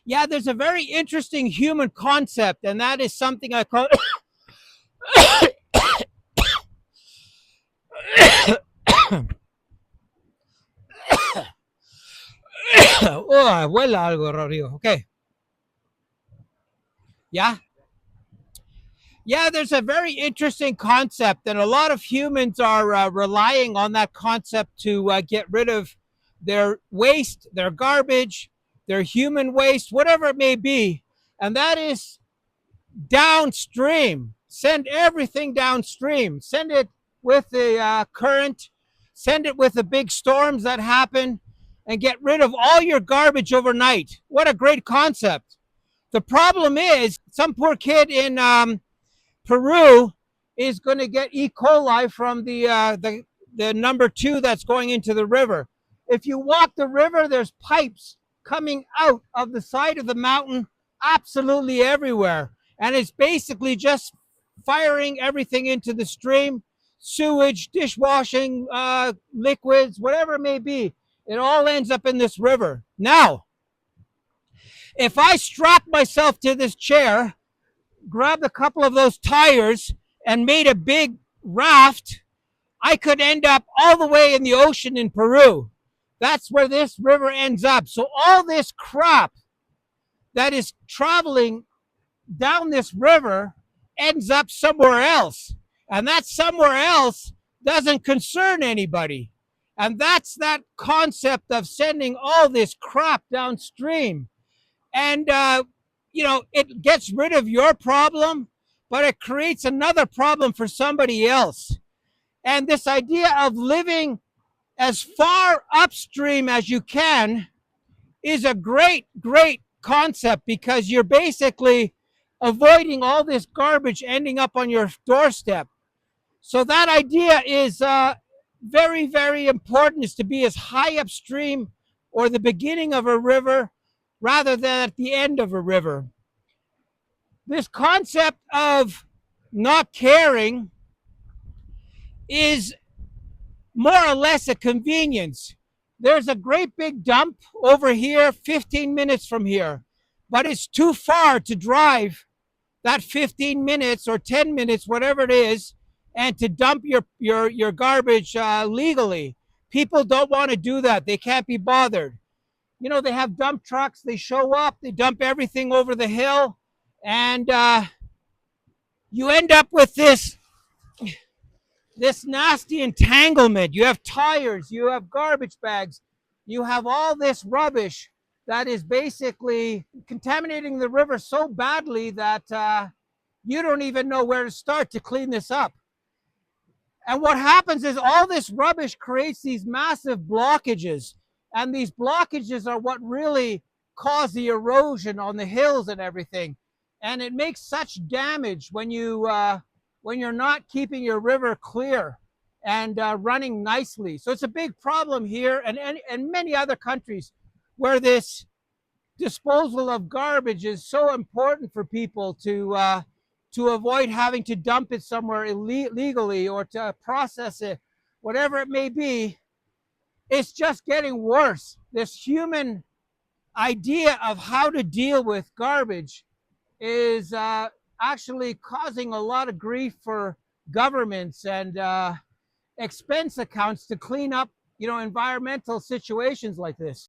Yeah, there's a very interesting human concept, and that is something I call oh, huela algo, Rodrigo. Okay. Yeah. Yeah, there's a very interesting concept, and a lot of humans are relying on that concept to get rid of their waste, their garbage, their human waste, whatever it may be. And that is downstream. Send everything downstream. Send it with the current, send it with the big storms that happen, and get rid of all your garbage overnight. What a great concept. The problem is, some poor kid in Peru is going to get E. coli from the number two that's going into the river. If you walk the river, there's pipes coming out of the side of the mountain absolutely everywhere, and it's basically just firing everything into the stream, sewage, dishwashing, liquids, whatever it may be. It all ends up in this river. Now, if I strap myself to this chair, grabbed a couple of those tires and made a big raft, I could end up all the way in the ocean in Peru. That's where this river ends up. So all this crap that is traveling down this river ends up somewhere else. And that somewhere else doesn't concern anybody. And that's that concept of sending all this crap downstream. And it gets rid of your problem, but it creates another problem for somebody else. And this idea of living as far upstream as you can is a great, great concept, because you're basically avoiding all this garbage ending up on your doorstep. So that idea is very, very important, is to be as high upstream or the beginning of a river rather than at the end of a river. This concept of not caring is more or less a convenience. There's a great big dump over here, 15 minutes from here, but it's too far to drive that 15 minutes or 10 minutes, whatever it is, and to dump your garbage legally. People don't want to do that. They can't be bothered. They have dump trucks. They show up. They dump everything over the hill, and you end up with this nasty entanglement. You have tires, you have garbage bags, you have all this rubbish that is basically contaminating the river so badly that you don't even know where to start to clean this up. And what happens is all this rubbish creates these massive blockages. And these blockages are what really cause the erosion on the hills and everything. And it makes such damage when you're not keeping your river clear and running nicely. So it's a big problem here and many other countries where this disposal of garbage is so important for people to avoid having to dump it somewhere illegally or to process it, whatever it may be. It's just getting worse. This human idea of how to deal with garbage is actually causing a lot of grief for governments and expense accounts to clean up, environmental situations like this.